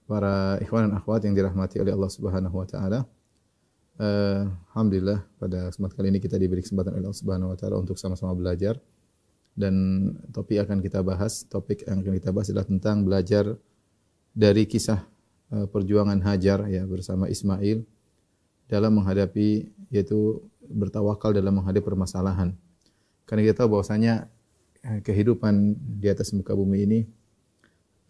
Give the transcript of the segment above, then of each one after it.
para ikhwan dan akhwat yang dirahmati oleh Allah Subhanahu wa taala. Alhamdulillah pada kesempatan kali ini kita diberi kesempatan oleh Allah Subhanahu wa taala untuk sama-sama belajar, dan topik yang akan kita bahas adalah tentang belajar dari kisah perjuangan Hajar ya bersama Ismail dalam menghadapi, yaitu bertawakal dalam menghadapi permasalahan. Karena kita tahu bahwasanya kehidupan di atas muka bumi ini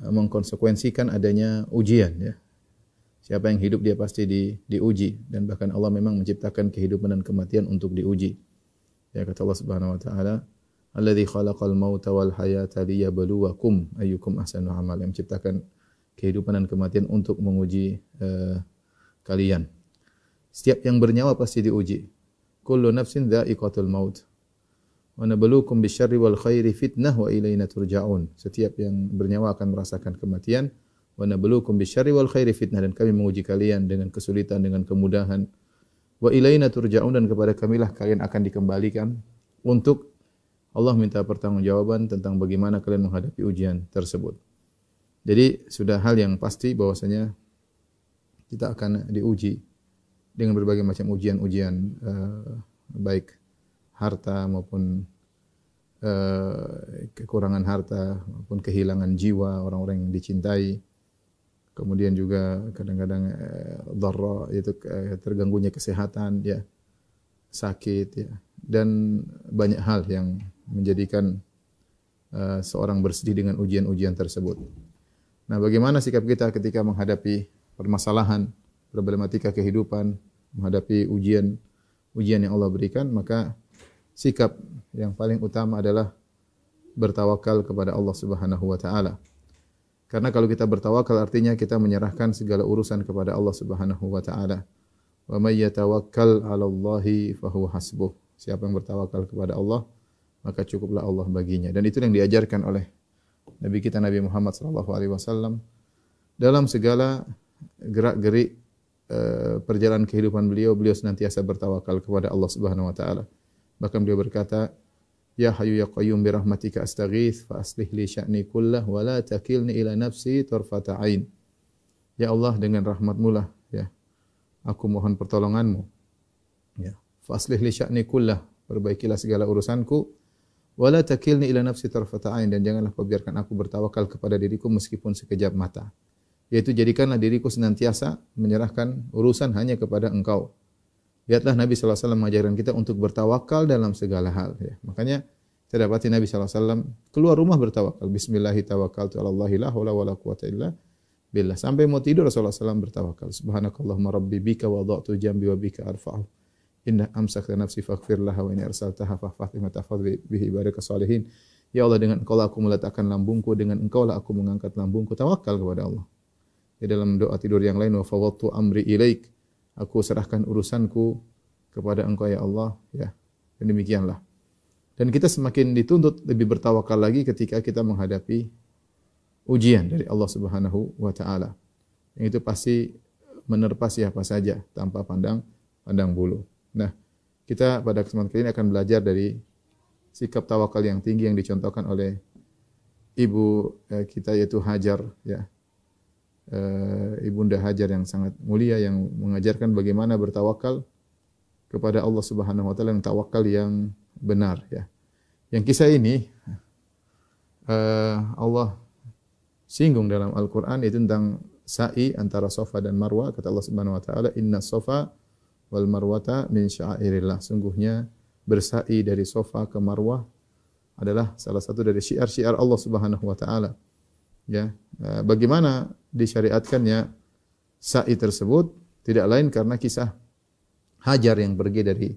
mengkonsekuensikan adanya ujian ya. Siapa yang hidup dia pasti diuji, dan bahkan Allah memang menciptakan kehidupan dan kematian untuk diuji. Ya, kata Allah Subhanahu wa taala, "Alladzi khalaqal mauta wal hayata liyabluwakum ayyukum ahsanu amala." Yang menciptakan kehidupan dan kematian untuk menguji kalian. Setiap yang bernyawa pasti diuji. Kullu nafsin dha'iqatul maut. Wa nabluukum bisyarri wal khairi fitnah wa ilaina turja'un. Setiap yang bernyawa akan merasakan kematian. Wa nabluukum bisyarri wal khairi fitnah, dan kami menguji kalian dengan kesulitan, dengan kemudahan. Wa ilaina turja'un, dan kepada kamilah kalian akan dikembalikan. Untuk Allah minta pertanggungjawaban tentang bagaimana kalian menghadapi ujian tersebut. Jadi sudah hal yang pasti bahwasanya kita akan diuji dengan berbagai macam ujian-ujian, baik harta maupun kekurangan harta maupun kehilangan jiwa orang-orang yang dicintai. Kemudian juga kadang-kadang dharra, yaitu terganggunya kesehatan ya, sakit ya, dan banyak hal yang menjadikan seorang bersedih dengan ujian-ujian tersebut. Nah, bagaimana sikap kita ketika menghadapi permasalahan, problematika kehidupan, menghadapi ujian yang Allah berikan? Maka sikap yang paling utama adalah bertawakal kepada Allah Subhanahu wa taala. Karena kalau kita bertawakal artinya kita menyerahkan segala urusan kepada Allah Subhanahu wa taala. Wa may yatawakkal 'ala Allahi fa huwa hasbuh. Siapa yang bertawakal kepada Allah, maka cukuplah Allah baginya. Dan itu yang diajarkan oleh Nabi kita Nabi Muhammad sallallahu alaihi wasallam dalam segala gerak-gerik perjalanan kehidupan beliau senantiasa bertawakal kepada Allah Subhanahu wa taala. Bahkan beliau berkata, "Ya Hayyu ya Qayyum bi rahmatika astaghits fa aslih li sya'ni kullah wa la takilni ila nafsi tarfata ain." Ya Allah, dengan rahmat-Mu lah ya, aku mohon pertolongan-Mu. Ya, fa aslih li sya'ni kullah, perbaikilah segala urusanku. Wa la takilni ila nafsi tarfata ain, dan janganlah kau biarkan aku bertawakal kepada diriku meskipun sekejap mata. Yaitu jadikanlah diriku senantiasa menyerahkan urusan hanya kepada Engkau. Lihatlah Nabi sallallahu alaihi wasallam mengajarkan kita untuk bertawakal dalam segala hal ya. Makanya kita dapati Nabi sallallahu alaihi wasallam keluar rumah bertawakal. Bismillahi tawakkaltu 'ala Allahi la haula wala quwwata illa billah. Sampai mau tidur Rasulullah sallallahu alaihi wasallam bertawakal. Subhanakallahumma rabbi bika wada'tu jambi wa bika arfa'u. Inna amsakta nafsi faghfir laha wa in arsaltaha fahfath ma tahfaz bihi ibadaka salihin. Ya Allah, dengan Engkau lah aku meletakkan lambungku, dengan Engkau lah aku mengangkat lambungku. Tawakal kepada Allah. Di dalam doa tidur yang lain, wa fawwadtu amri ilaik. Aku serahkan urusanku kepada Engkau ya Allah ya. Dan demikianlah. Dan kita semakin dituntut lebih bertawakal lagi ketika kita menghadapi ujian dari Allah Subhanahu wa taala. Yang itu pasti menerpa siapa saja tanpa pandang bulu. Nah, kita pada kesempatan kali ini akan belajar dari sikap tawakal yang tinggi yang dicontohkan oleh ibu kita, yaitu Hajar ya. Ibunda Hajar yang sangat mulia, yang mengajarkan bagaimana bertawakal kepada Allah Subhanahu wa taala, yang tawakal yang benar ya. Yang kisah ini Allah singgung dalam Al-Qur'an, itu tentang sa'i antara Safa dan Marwah. Kata Allah Subhanahu wa taala, "Inna Safa wal marwata min sya'airillah." Sungguhnya bersa'i dari Safa ke Marwah adalah salah satu dari syiar-syiar Allah Subhanahu wa taala. Ya, bagaimana disyariatkannya sa'i tersebut? Tidak lain karena kisah Hajar yang pergi dari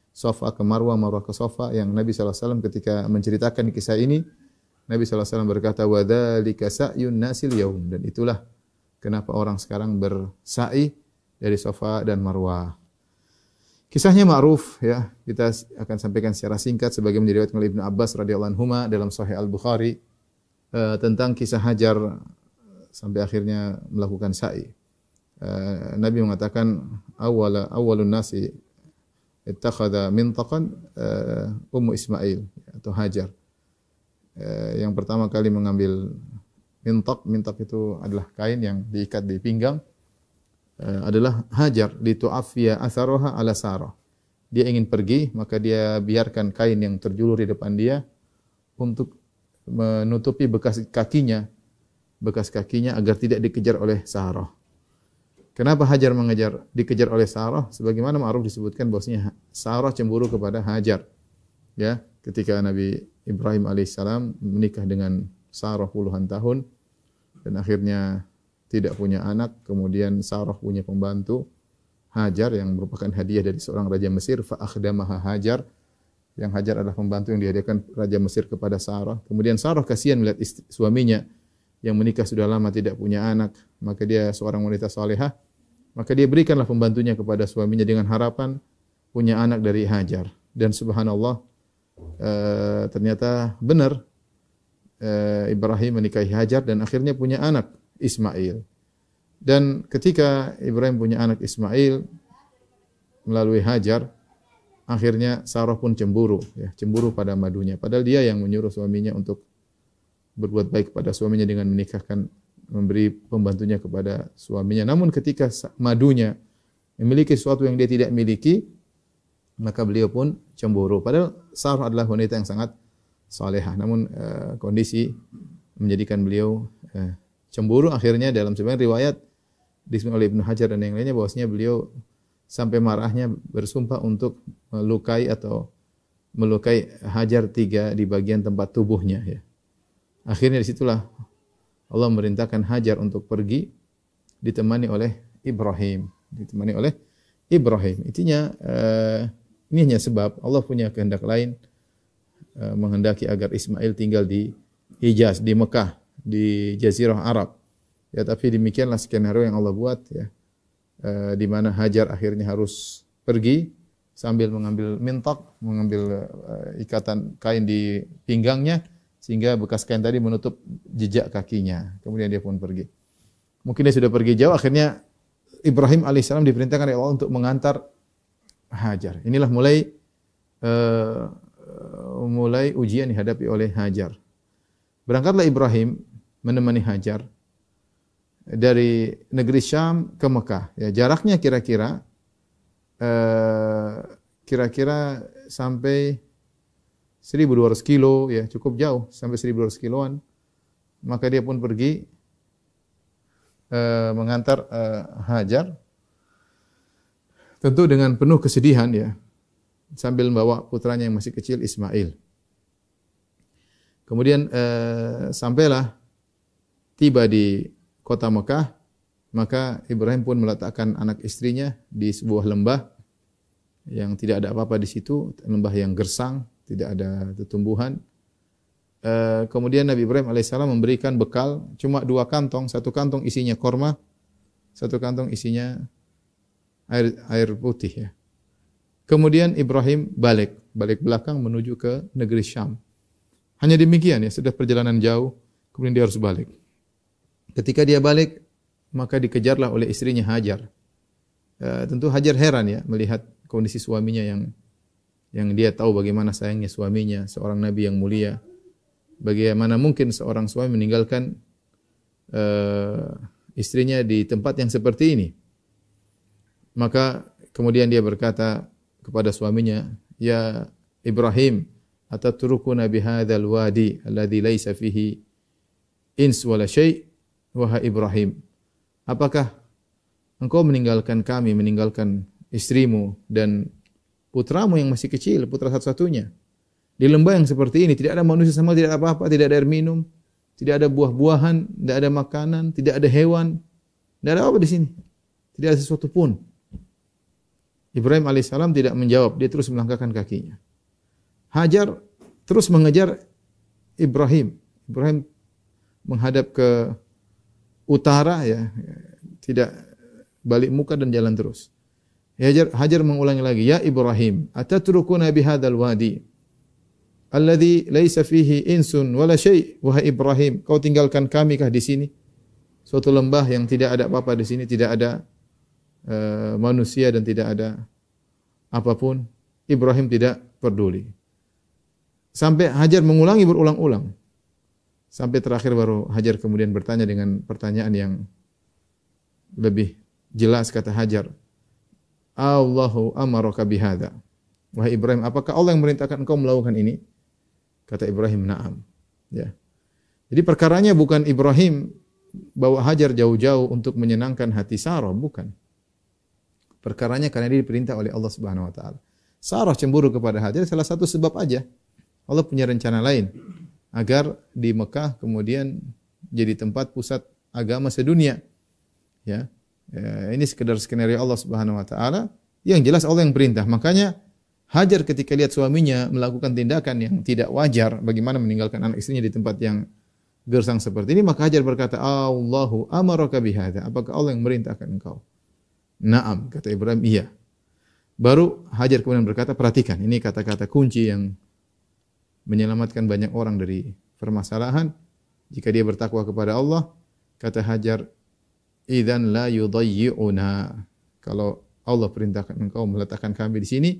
Safa ke Marwah, Marwah ke Safa, yang Nabi sallallahu alaihi wasallam ketika menceritakan kisah ini, Nabi sallallahu alaihi wasallam berkata, "Wa dzalika sa'yun nasil yaum." Dan itulah kenapa orang sekarang bersa'i dari Safa dan Marwah. Kisahnya ma'ruf ya, kita akan sampaikan secara singkat sebagaimana diriwayatkan oleh Ibnu Abbas radhiyallahu anhuma dalam Sahih Al-Bukhari tentang kisah Hajar sampai akhirnya melakukan sa'i. Nabi mengatakan awwalun nasi ittakhadha mintaqan Ummu Ismail atau Hajar. Yang pertama kali mengambil mintak. Mintak itu adalah kain yang diikat di pinggang. Adalah Hajar litu'affiya atharoha ala Sarah. Dia ingin pergi, maka dia biarkan kain yang terjulur di depan dia untuk menutupi bekas kakinya agar tidak dikejar oleh Sarah. Kenapa Hajar dikejar oleh Sarah? Sebagaimana ma'ruf disebutkan bahwasanya Sarah cemburu kepada Hajar. Ya, ketika Nabi Ibrahim alaihissalam menikah dengan Sarah puluhan tahun dan akhirnya tidak punya anak, kemudian Sarah punya pembantu Hajar yang merupakan hadiah dari seorang raja Mesir, fa akhdamaha Hajar, yang Hajar adalah pembantu yang dihadiahkan raja Mesir kepada Sarah. Kemudian Sarah kasihan melihat suaminya yang menikah sudah lama tidak punya anak, maka dia seorang wanita salehah, maka dia berikanlah pembantunya kepada suaminya dengan harapan punya anak dari Hajar. Dan subhanallah, ternyata benar, Ibrahim menikahi Hajar dan akhirnya punya anak Ismail. Dan ketika Ibrahim punya anak Ismail melalui Hajar, akhirnya Sarah pun cemburu pada madunya. Padahal dia yang menyuruh suaminya untuk berbuat baik kepada suaminya dengan memberi pembantunya kepada suaminya. Namun ketika madunya memiliki sesuatu yang dia tidak miliki, maka beliau pun cemburu. Padahal Sarah adalah wanita yang sangat salehah. Namun kondisi menjadikan beliau cemburu. Akhirnya dalam sebagian riwayat disebut oleh Ibnu Hajar dan yang lainnya bahwasanya beliau sampai marahnya bersumpah untuk melukai Hajar 3 di bagian tempat tubuhnya. Ya. Akhirnya disitulah Allah memerintahkan Hajar untuk pergi ditemani oleh Ibrahim. Intinya ini hanya sebab Allah punya kehendak lain, menghendaki agar Ismail tinggal di Hijaz, di Mekah, di Jazirah Arab. Ya, tapi demikianlah skenario yang Allah buat, ya. Di mana Hajar akhirnya harus pergi sambil mengambil mintak, mengambil ikatan kain di pinggangnya sehingga bekas kain tadi menutup jejak kakinya. Kemudian dia pun pergi. Mungkin dia sudah pergi jauh, akhirnya Ibrahim alaihissalam diperintahkan oleh Allah untuk mengantar Hajar. Inilah mulai ujian dihadapi oleh Hajar. Berangkatlah Ibrahim menemani Hajar dari negeri Syam ke Mekah. Ya, jaraknya kira-kira sampai 1.200 kilo, ya cukup jauh, sampai 1.200 kiloan. Maka dia pun pergi mengantar Hajar, tentu dengan penuh kesedihan, ya, sambil membawa putranya yang masih kecil Ismail. Kemudian sampailah tiba di kota Mekah, maka Ibrahim pun meletakkan anak istrinya di sebuah lembah yang tidak ada apa-apa di situ, lembah yang gersang, tidak ada tumbuhan. Kemudian Nabi Ibrahim alaihissalam memberikan bekal cuma 2 kantong, 1 kantong isinya korma, 1 kantong isinya air putih, ya. Kemudian Ibrahim balik belakang menuju ke negeri Syam. Hanya demikian, ya, sudah perjalanan jauh, kemudian dia harus balik. Ketika dia balik, maka dikejarlah oleh istrinya Hajar. Tentu Hajar heran, ya, melihat kondisi suaminya yang dia tahu bagaimana sayangnya suaminya, seorang nabi yang mulia. Bagaimana mungkin seorang suami meninggalkan istrinya di tempat yang seperti ini? Maka kemudian dia berkata kepada suaminya, "Ya Ibrahim, atatrukuna bihadzal wadi alladhi laisa fihi ins wala syai'?" Wahai Ibrahim, apakah engkau meninggalkan kami, meninggalkan istrimu dan putramu yang masih kecil, putra satu-satunya, di lembah yang seperti ini, tidak ada manusia sama, tidak ada apa-apa, tidak ada air minum, tidak ada buah-buahan, tidak ada makanan, tidak ada hewan, tidak ada apa di sini, tidak ada sesuatu pun. Ibrahim alaihissalam tidak menjawab, dia terus melangkahkan kakinya. Hajar terus mengejar Ibrahim. Ibrahim menghadap ke utara, ya, tidak balik muka dan jalan terus. Hajar mengulangi lagi, "Ya Ibrahim, atatrukuna bihadzal wadi alladhi laisa fihi insun wala syai'?" Wahai Ibrahim, kau tinggalkan kami kah di sini? Suatu lembah yang tidak ada apa-apa di sini, tidak ada manusia dan tidak ada apapun. Ibrahim tidak peduli. Sampai Hajar mengulangi berulang-ulang. Sampai terakhir baru Hajar kemudian bertanya dengan pertanyaan yang lebih jelas. Kata Hajar, Allahu amaraka bihadza. Wahai Ibrahim, apakah Allah yang merintahkan engkau melakukan ini? Kata Ibrahim, na'am. Ya. Jadi perkaranya bukan Ibrahim bawa Hajar jauh-jauh untuk menyenangkan hati Sarah, bukan. Perkaranya karena dia diperintah oleh Allah Subhanahu wa taala. Sarah cemburu kepada Hajar salah satu sebab aja. Allah punya rencana lain agar di Mekah kemudian jadi tempat pusat agama sedunia. Ya. Ini sekedar skenario Allah Subhanahu wa taala. Yang jelas Allah yang perintah. Makanya Hajar ketika lihat suaminya melakukan tindakan yang tidak wajar, bagaimana meninggalkan anak istrinya di tempat yang gersang seperti ini, maka Hajar berkata, Allahu amaraka bihadza. Apakah Allah yang merintahkan engkau? Naam, kata Ibrahim, iya. Baru Hajar kemudian berkata, perhatikan, ini kata-kata kunci yang menyelamatkan banyak orang dari permasalahan. Jika dia bertakwa kepada Allah, kata Hajar, idzan la yudayyi'una. Kalau Allah perintahkan engkau meletakkan kami di sini,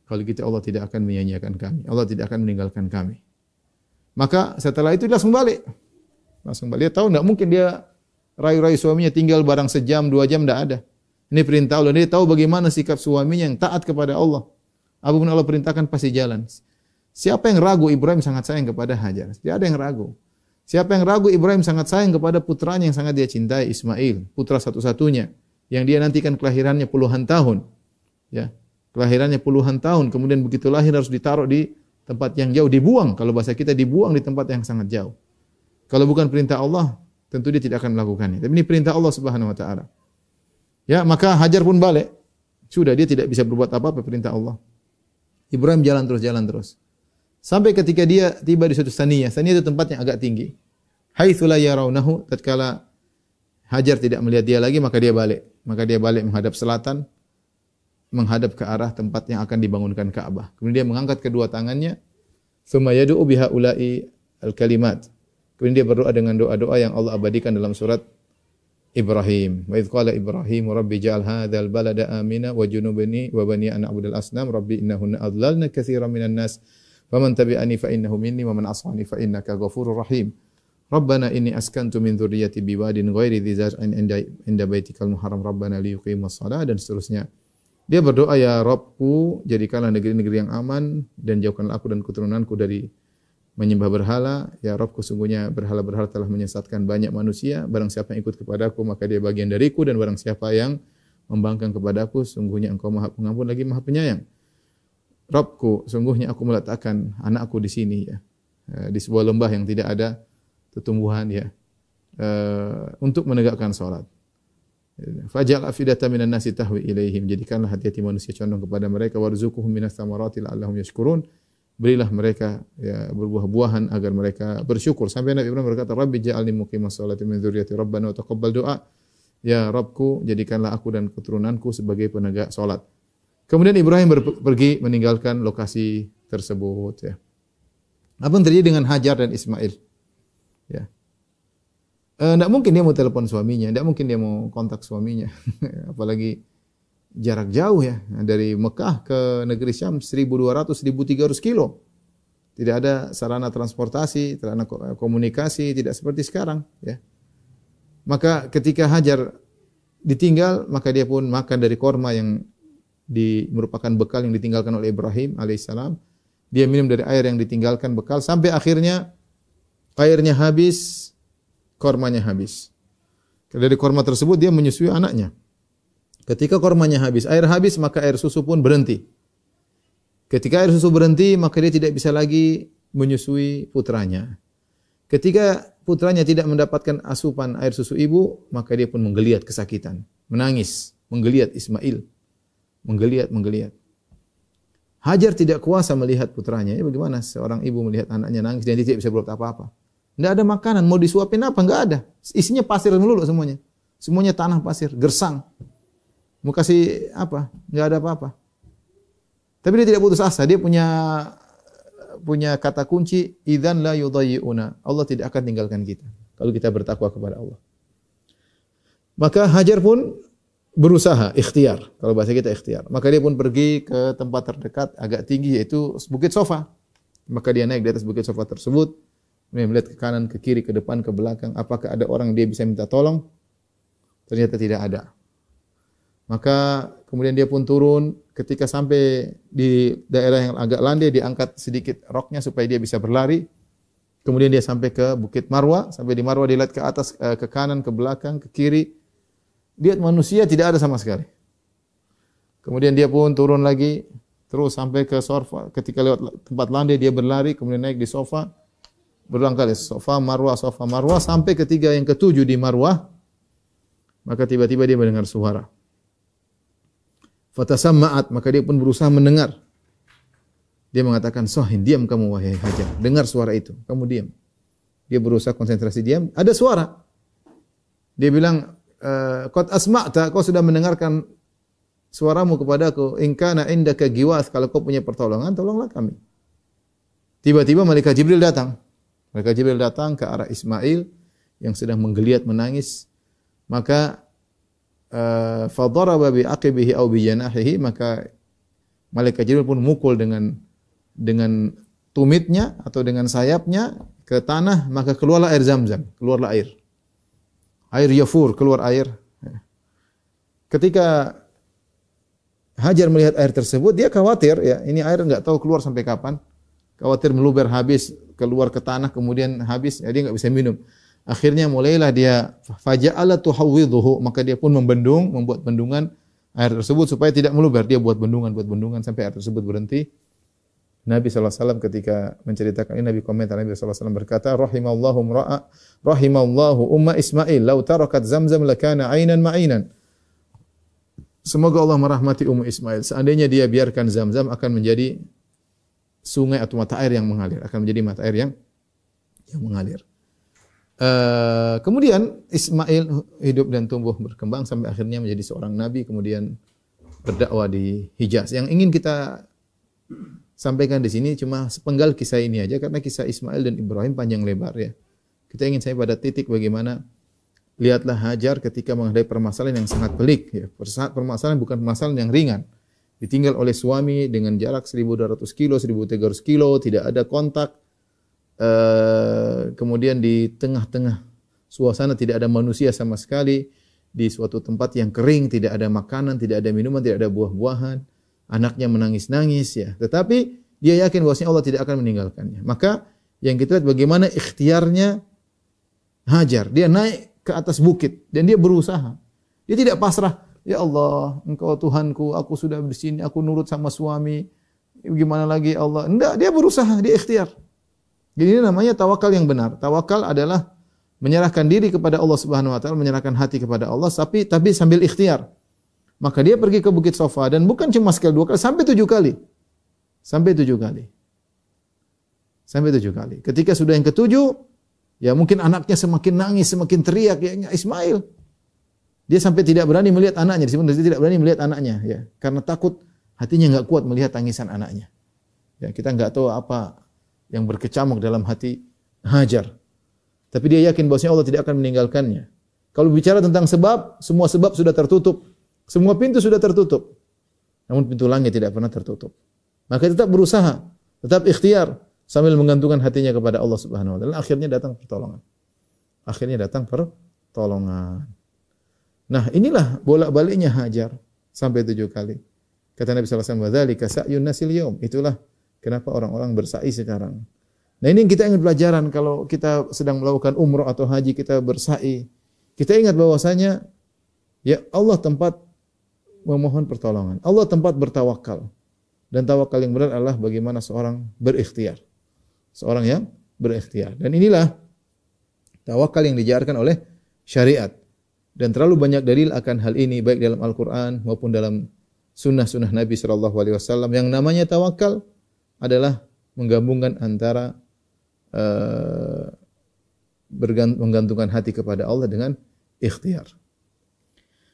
kalau gitu Allah tidak akan menyia-nyiakan kami. Allah tidak akan meninggalkan kami. Maka setelah itu dia langsung balik. Langsung balik. Dia tahu enggak mungkin dia rayu-rayu suaminya tinggal barang sejam, 2 jam, enggak ada. Ini perintah Allah. Dia tahu bagaimana sikap suaminya yang taat kepada Allah. Apapun Allah perintahkan pasti jalan. Siapa yang ragu Ibrahim sangat sayang kepada Hajar? Tidak ada yang ragu. Siapa yang ragu Ibrahim sangat sayang kepada putranya yang sangat dia cintai, Ismail, putra satu-satunya yang dia nantikan kelahirannya puluhan tahun. Ya. Kelahirannya puluhan tahun, kemudian begitu lahir harus ditaruh di tempat yang jauh, dibuang. Kalau bahasa kita dibuang di tempat yang sangat jauh. Kalau bukan perintah Allah, tentu dia tidak akan melakukannya. Tapi ini perintah Allah Subhanahu wa taala. Ya, maka Hajar pun balik. Sudah dia tidak bisa berbuat apa-apa perintah Allah. Ibrahim jalan terus. Sampai ketika dia tiba di suatu saniyah. Saniyah itu tempat yang agak tinggi. Haitsu la yarawnahu, tatkala Hajar tidak melihat dia lagi, maka dia balik. Maka dia balik menghadap selatan, menghadap ke arah tempat yang akan dibangunkan Ka'bah. Kemudian dia mengangkat kedua tangannya, tsumma yad'u biha ula'i al-kalimat. Kemudian dia berdoa dengan doa-doa yang Allah abadikan dalam surat Ibrahim. Wa idz qala Ibrahim rabbi ja'al hadzal balada amina wa junubni wa bani an a'budal asnam rabbi innahunna adlalna katsiran minan nas faman tabi'ani fa innahu minni wa man 'asani fa innaka ghafurur rahim. Rabbana inni askantu min dzurriyyati biwadin ghairi dzi zar'in inda baitikal muharram rabbana liyuqimus shalah dan seterusnya. Dia berdoa, ya Rabbku, jadikanlah negeri-negeri yang aman dan jauhkanlah aku dan keturunanku dari menyembah berhala. Ya Rabbku, sungguhnya berhala-berhala telah menyesatkan banyak manusia. Barang siapa yang ikut kepadaku, maka dia bagian dariku. Dan barang siapa yang membangkang kepadaku, sungguhnya engkau maha pengampun lagi maha penyayang. Rabbku, sungguhnya aku meletakkan anakku di sini, ya, di sebuah lembah yang tidak ada tumbuhan, ya, untuk menegakkan salat. Faj'al afidatan minan nasi tahwi ilaihim, jadikanlah hati-hati manusia condong kepada mereka, warzuqhum minas thamarati la'allahum yashkurun, berilah mereka, ya, berbuah-buahan agar mereka bersyukur. Sampai Nabi Ibrahim berkata, Rabbi ja'alni muqimas sholati min dzurriyyati rabbana wa taqabbal du'a. Ya Rabbku, jadikanlah aku dan keturunanku sebagai penegak salat. Kemudian Ibrahim pergi meninggalkan lokasi tersebut, ya. Apa yang terjadi dengan Hajar dan Ismail? Ya. Tidak mungkin dia mau telepon suaminya, tidak mungkin dia mau kontak suaminya, apalagi jarak jauh, ya, dari Mekah ke negeri Syam 1.200-1.300 kilo. Tidak ada sarana transportasi, sarana komunikasi, tidak seperti sekarang, ya. Maka ketika Hajar ditinggal, maka dia pun makan dari korma yang merupakan bekal yang ditinggalkan oleh Ibrahim alaihissalam. Dia minum dari air yang ditinggalkan bekal sampai akhirnya airnya habis, kormanya habis. Dari korma tersebut dia menyusui anaknya. Ketika kormanya habis, air habis, maka air susu pun berhenti. Ketika air susu berhenti, maka dia tidak bisa lagi menyusui putranya. Ketika putranya tidak mendapatkan asupan air susu ibu, maka dia pun menggeliat kesakitan, menangis, menggeliat Ismail, menggeliat. Hajar tidak kuasa melihat putranya. Ya, bagaimana seorang ibu melihat anaknya nangis dan dia tidak bisa berbuat apa-apa? Tidak ada makanan, mau disuapin apa? Enggak ada. Isinya pasir melulu semuanya. Semuanya tanah pasir, gersang. Mau kasih apa? Enggak ada apa-apa. Tapi dia tidak putus asa. Dia punya kata kunci, idzan la yudayyi'una. Allah tidak akan tinggalkan kita kalau kita bertakwa kepada Allah. Maka Hajar pun berusaha, ikhtiar. Kalau bahasa kita ikhtiar. Maka dia pun pergi ke tempat terdekat agak tinggi, yaitu Bukit Sofa. Maka dia naik di atas Bukit Sofa tersebut. Kemudian melihat ke kanan, ke kiri, ke depan, ke belakang. Apakah ada orang dia bisa minta tolong? Ternyata tidak ada. Maka kemudian dia pun turun. Ketika sampai di daerah yang agak landai, diangkat sedikit roknya supaya dia bisa berlari. Kemudian dia sampai ke Bukit Marwa. Sampai di Marwa dia lihat ke atas, ke kanan, ke belakang, ke kiri. Lihat manusia tidak ada sama sekali. Kemudian dia pun turun lagi. Terus sampai ke sofa. Ketika lewat tempat landai dia berlari. Kemudian naik di sofa. Berulang kali. Sofa Marwa, sampai ketiga yang ketujuh di Marwah. Maka tiba-tiba dia mendengar suara. Fatasamma'at, maka dia pun berusaha mendengar. Dia mengatakan, "Sohin, diam kamu wahai Hajar. Dengar suara itu, kamu diam." Dia berusaha konsentrasi diam, ada suara. Dia bilang, "Qad asma'ta, kau sudah mendengarkan suaramu kepadaku. In kana indaka giwath, kalau kau punya pertolongan, tolonglah kami." Tiba-tiba malaikat Jibril datang. Malaikat Jibril datang ke arah Ismail yang sedang menggeliat menangis. Maka fadaraba bi aqibihi aw bi janahihi, maka malaikat Jibril pun mukul dengan tumitnya atau dengan sayapnya ke tanah, maka keluarlah air Zamzam, keluarlah air. Air yafur, keluar air. Ketika Hajar melihat air tersebut, dia khawatir ya, ini air enggak tahu keluar sampai kapan. Khawatir meluber habis, keluar ke tanah kemudian habis, ya dia enggak bisa minum. Akhirnya mulailah dia faja'ala tuhawwidhuhu, maka dia pun membuat bendungan air tersebut supaya tidak meluber. Dia buat bendungan sampai air tersebut berhenti. Nabi SAW ketika menceritakan ini, Nabi komentar, Nabi SAW berkata, rahimallahu umma Ismail, law tarakat Zamzam lakana ainan ma'inan. Semoga Allah merahmati Ummu Ismail. Seandainya dia biarkan Zamzam akan menjadi sungai atau mata air yang mengalir, akan menjadi mata air yang mengalir. Kemudian Ismail hidup dan tumbuh berkembang sampai akhirnya menjadi seorang nabi, kemudian berdakwah di Hijaz. Yang ingin kita sampaikan di sini cuma sepenggal kisah ini aja, karena kisah Ismail dan Ibrahim panjang lebar ya. Kita ingin sampai pada titik bagaimana lihatlah Hajar ketika menghadapi permasalahan yang sangat pelik ya. Permasalahan bukan permasalahan yang ringan. Ditinggal oleh suami dengan jarak 1.200 kilo, 1.300 kilo, tidak ada kontak. Kemudian di tengah-tengah suasana tidak ada manusia sama sekali, di suatu tempat yang kering, tidak ada makanan, tidak ada minuman, tidak ada buah-buahan, anaknya menangis-nangis ya. Tetapi dia yakin bahwasanya Allah tidak akan meninggalkannya. Maka yang kita lihat bagaimana ikhtiarnya Hajar. Dia naik ke atas bukit dan dia berusaha. Dia tidak pasrah. Ya Allah, Engkau Tuhanku, aku sudah di sini, aku nurut sama suami. Gimana lagi Allah? Enggak, dia berusaha, dia ikhtiar. Jadi ini namanya tawakal yang benar. Tawakal adalah menyerahkan diri kepada Allah Subhanahu wa taala, menyerahkan hati kepada Allah, tapi sambil ikhtiar. Maka dia pergi ke Bukit Safa dan bukan cuma sekali 2 kali, sampai 7 kali. Sampai 7 kali. Sampai 7 kali. Ketika sudah yang ke-7, ya mungkin anaknya semakin nangis, semakin teriak ya Ismail. Dia sampai tidak berani melihat anaknya, dia tidak berani melihat anaknya ya, karena takut hatinya enggak kuat melihat tangisan anaknya. Ya, kita enggak tahu apa yang berkecamuk dalam hati Hajar. Tapi dia yakin bahwasanya Allah tidak akan meninggalkannya. Kalau bicara tentang sebab, semua sebab sudah tertutup. Semua pintu sudah tertutup. Namun pintu langit tidak pernah tertutup. Maka tetap berusaha, tetap ikhtiar sambil menggantungkan hatinya kepada Allah Subhanahu wa taala. Akhirnya datang pertolongan. Nah, inilah bolak-baliknya Hajar sampai 7 kali. Kata Nabi sallallahu alaihi wasallam, "Dzalika sa'yun nasil yaum." Itulah kenapa orang-orang bersa'i sekarang. Nah, ini yang kita ingin pelajaran kalau kita sedang melakukan umrah atau haji, kita bersa'i. Kita ingat bahwasanya ya Allah tempat memohon pertolongan. Allah tempat bertawakal. Dan tawakal yang benar adalah bagaimana seorang berikhtiar. Seorang yang berikhtiar. Dan inilah tawakal yang diajarkan oleh syariat. Dan terlalu banyak dalil akan hal ini baik dalam Al-Qur'an maupun dalam sunnah-sunnah Nabi sallallahu alaihi wasallam. Yang namanya tawakal adalah menggabungkan antara menggantungkan hati kepada Allah dengan ikhtiar.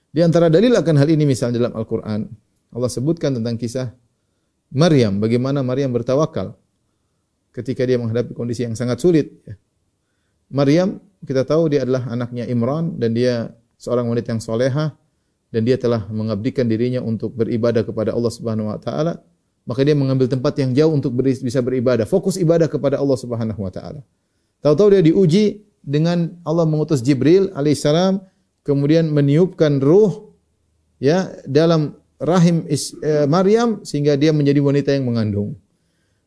Di antara dalil akan hal ini misalnya dalam Al-Qur'an, Allah sebutkan tentang kisah Maryam, bagaimana Maryam bertawakal ketika dia menghadapi kondisi yang sangat sulit. Maryam, kita tahu dia adalah anaknya Imran dan dia seorang wanita yang solehah dan dia telah mengabdikan dirinya untuk beribadah kepada Allah Subhanahu wa taala. Maka dia mengambil tempat yang jauh untuk bisa beribadah, fokus ibadah kepada Allah Subhanahu wa taala. Tahu-tahu dia diuji dengan Allah mengutus Jibril alaihissalam, kemudian meniupkan ruh ya dalam rahim Maryam sehingga dia menjadi wanita yang mengandung.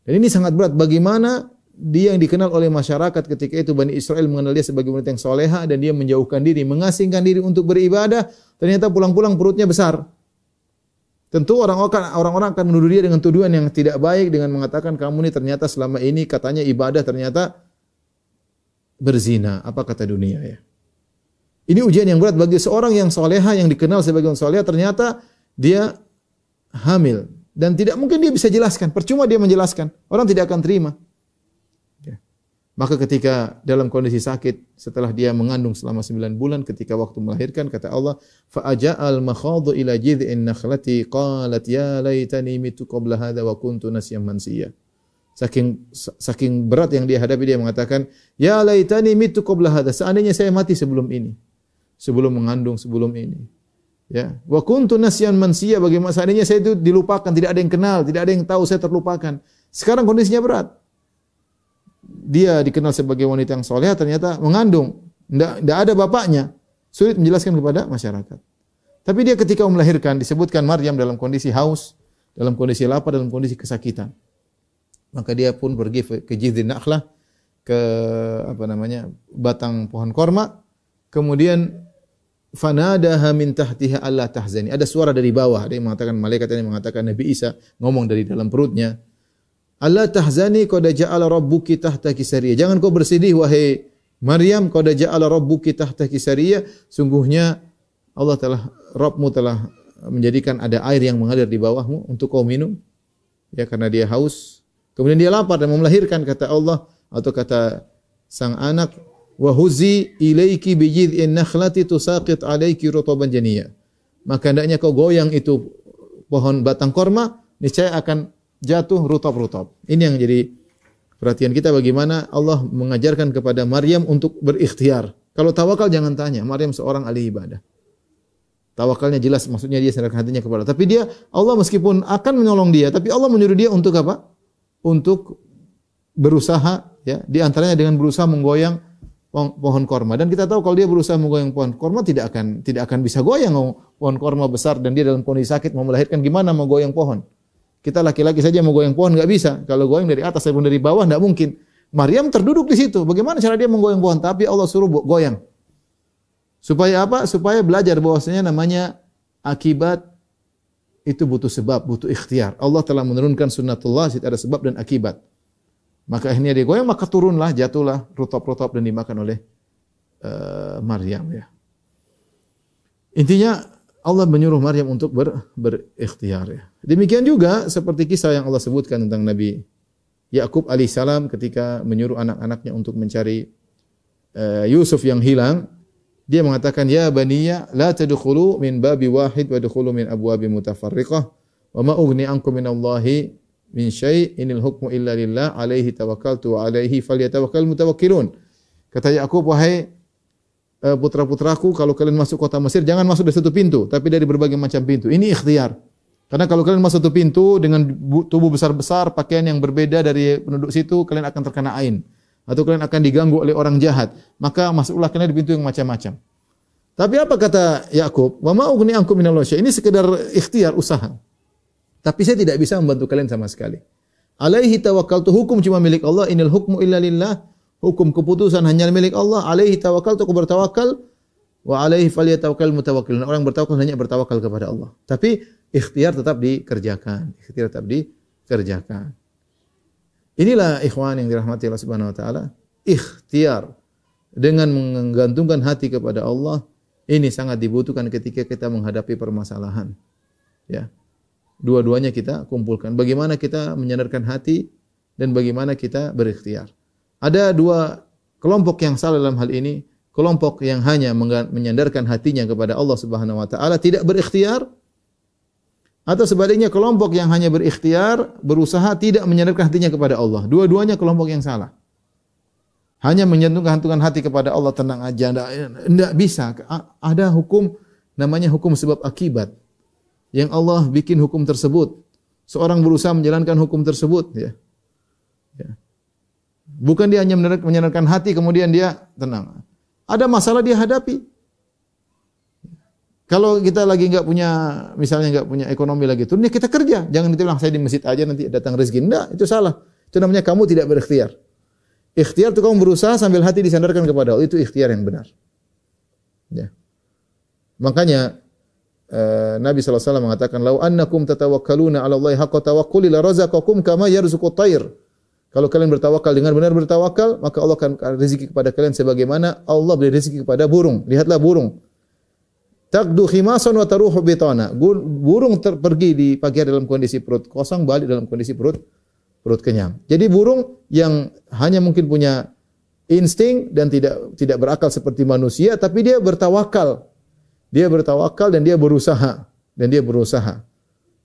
Dan ini sangat berat. Bagaimana dia yang dikenal oleh masyarakat ketika itu Bani Israel mengenal dia sebagai wanita yang soleha dan dia menjauhkan diri, mengasingkan diri untuk beribadah, ternyata pulang-pulang perutnya besar. Tentu orang-orang akan menuduh dia dengan tuduhan yang tidak baik dengan mengatakan kamu ini ternyata selama ini katanya ibadah ternyata berzina. Apa kata dunia ya? Ini ujian yang berat bagi seorang yang soleha yang dikenal sebagai orang soleha, ternyata dia hamil dan tidak mungkin dia bisa jelaskan. Percuma dia menjelaskan, orang tidak akan terima. Maka ketika dalam kondisi sakit setelah dia mengandung selama 9 bulan ketika waktu melahirkan kata Allah fa aja'al makhadhu ila jid'in nakhlati qalat ya laitani mitu qabla hadha wa kuntu nasyan mansiya. Saking berat yang dia hadapi dia mengatakan ya laitani mitu qabla hadha, seandainya saya mati sebelum ini. Sebelum mengandung sebelum ini. Ya, wa kuntu nasyan mansiya, bagaimana seandainya saya itu dilupakan, tidak ada yang kenal, tidak ada yang tahu saya terlupakan. Sekarang kondisinya berat. Dia dikenal sebagai wanita yang soleh, ternyata mengandung, tidak ada bapaknya, sulit menjelaskan kepada masyarakat. Tapi dia ketika melahirkan disebutkan Maryam dalam kondisi haus, dalam kondisi lapar, dalam kondisi kesakitan. Maka dia pun pergi ke Jidhin Nakhlah, ke batang pohon korma, kemudian fanadaha min tahtiha alla tahzani. Ada suara dari bawah, ada yang mengatakan malaikat ini mengatakan Nabi Isa ngomong dari dalam perutnya. Allah tahzani qad ja'ala rabbuki tahtaki sariyah. Jangan kau bersedih wahai Maryam, qad ja'ala rabbuki tahtaki sariyah. Sungguhnya Rabbmu telah menjadikan ada air yang mengalir di bawahmu untuk kau minum. Ya, karena dia haus. Kemudian dia lapar dan mau melahirkan, kata Allah atau kata sang anak, wa huzi ilaiki bi jid'in nakhlati tusaqit alayki rutaban janiyya. Maka hendaknya kau goyang itu pohon batang korma, niscaya akan jatuh rutab-rutab. Ini yang jadi perhatian kita, bagaimana Allah mengajarkan kepada Maryam untuk berikhtiar. Kalau tawakal jangan tanya, Maryam seorang ahli ibadah. Tawakalnya jelas, maksudnya dia serahkan hatinya kepada Allah. Tapi dia, Allah meskipun akan menolong dia, tapi Allah menyuruh dia untuk apa? Untuk berusaha, ya, di antaranya dengan berusaha menggoyang pohon korma. Dan kita tahu kalau dia berusaha menggoyang pohon korma tidak akan bisa goyang pohon korma besar dan dia dalam kondisi sakit mau melahirkan, gimana mau goyang pohon? Kita laki-laki saja mau goyang pohon enggak bisa. Kalau goyang dari atas ataupun dari bawah enggak mungkin. Maryam terduduk di situ. Bagaimana cara dia menggoyang pohon? Tapi Allah suruh goyang. Supaya apa? Supaya belajar bahwasanya namanya akibat itu butuh sebab, butuh ikhtiar. Allah telah menurunkan sunnatullah, ada sebab dan akibat. Maka akhirnya dia goyang, maka turunlah, jatuhlah rutab-rutab dan dimakan oleh Maryam ya. Intinya Allah menyuruh Maryam untuk berikhtiar ya. Demikian juga seperti kisah yang Allah sebutkan tentang Nabi Yakub alaihissalam ketika menyuruh anak-anaknya untuk mencari Yusuf yang hilang. Dia mengatakan, ya baniya la tadkhulu min babi wahid wa dkhulu min abwabi mutafarriqah wa ma ughni ankum min Allahi min syai' inil hukmu illa lillah alaihi tawakkaltu wa alaihi falyatawakkal mutawakkilun. Kata Yakub, wahai putra-putraku, kalau kalian masuk kota Mesir jangan masuk dari satu pintu, tapi dari berbagai macam pintu. Ini ikhtiar. Karena kalau kalian masuk satu pintu dengan tubuh besar-besar, pakaian yang berbeda dari penduduk situ, kalian akan terkena ain. Atau kalian akan diganggu oleh orang jahat. Maka masuklah kalian di pintu yang macam-macam. Tapi apa kata Yakub? Wa ma ughni ankum minallahi syai'. Ini sekedar ikhtiar, usaha. Tapi saya tidak bisa membantu kalian sama sekali. Alaihi tawakkaltu, hukum cuma milik Allah, inil hukmu illa lillah. Hukum keputusan hanya milik Allah. Alaihi tawakkaltu, aku bertawakal. Wa alaihi falyatawakkal mutawakkilun. Orang bertawakal hanya bertawakal kepada Allah. Tapi ikhtiar tetap dikerjakan. Ikhtiar tetap dikerjakan. Inilah ikhwan yang dirahmati Allah Subhanahu wa taala, ikhtiar dengan menggantungkan hati kepada Allah ini sangat dibutuhkan ketika kita menghadapi permasalahan. Ya. Dua-duanya kita kumpulkan. Bagaimana kita menyandarkan hati dan bagaimana kita berikhtiar. Ada dua kelompok yang salah dalam hal ini, kelompok yang hanya menyandarkan hatinya kepada Allah Subhanahu wa taala tidak berikhtiar. Atau sebaliknya kelompok yang hanya berikhtiar, berusaha tidak menyandarkan hatinya kepada Allah. Dua-duanya kelompok yang salah. Hanya menyandarkan hati kepada Allah, tenang aja, tidak bisa. Ada hukum, namanya hukum sebab akibat. Yang Allah bikin hukum tersebut. Seorang berusaha menjalankan hukum tersebut. Ya. Bukan dia hanya menyenangkan hati kemudian dia tenang. Ada masalah dia hadapi. Kalau kita lagi nggak punya, misalnya nggak punya ekonomi lagi turun, ya kita kerja. Jangan kita bilang saya di masjid aja nanti datang rezeki. Enggak, itu salah. Itu namanya kamu tidak berikhtiar. Ikhtiar itu kamu berusaha sambil hati disandarkan kepada Allah. Itu ikhtiar yang benar. Ya. Makanya Nabi SAW mengatakan, "Lau annakum tatawakkaluna 'ala Allahi haqqa tawakkuli la razaqakum kama yarzuqut tayr." Kalau kalian bertawakal dengan benar bertawakal, maka Allah akan rezeki kepada kalian sebagaimana Allah beri rezeki kepada burung. Lihatlah burung. Taqdu khimasan wa taruhu bitana. Burung pergi di pagi hari dalam kondisi perut kosong, balik dalam kondisi perut kenyang. Jadi burung yang hanya mungkin punya insting dan tidak berakal seperti manusia, tapi dia bertawakal. Dia bertawakal dan dia berusaha.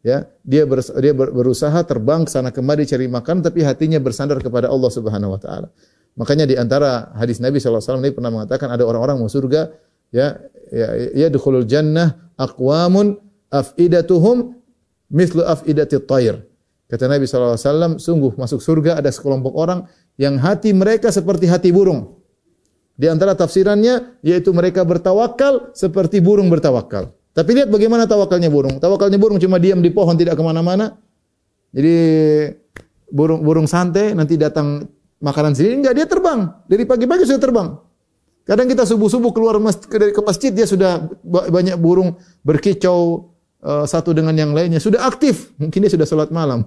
Ya, dia berusaha terbang ke sana kemari cari makan, tapi hatinya bersandar kepada Allah Subhanahu wa taala. Makanya di antara hadis Nabi SAW, Nabi pernah mengatakan ada orang-orang masuk surga, yadkhulul jannah aqwamun afidatuhum mithlu afidatit tayr. Kata Nabi SAW, sungguh masuk surga ada sekelompok orang yang hati mereka seperti hati burung. Di antara tafsirannya yaitu mereka bertawakal seperti burung bertawakal. Tapi lihat bagaimana tawakalnya burung. Tawakalnya burung cuma diam di pohon tidak kemana-mana. Jadi burung santai nanti datang makanan sendiri, enggak, dia terbang. Dari pagi-pagi sudah terbang. Kadang kita subuh-subuh keluar ke masjid, dia sudah banyak burung berkicau satu dengan yang lainnya. Sudah aktif. Mungkin dia sudah sholat malam.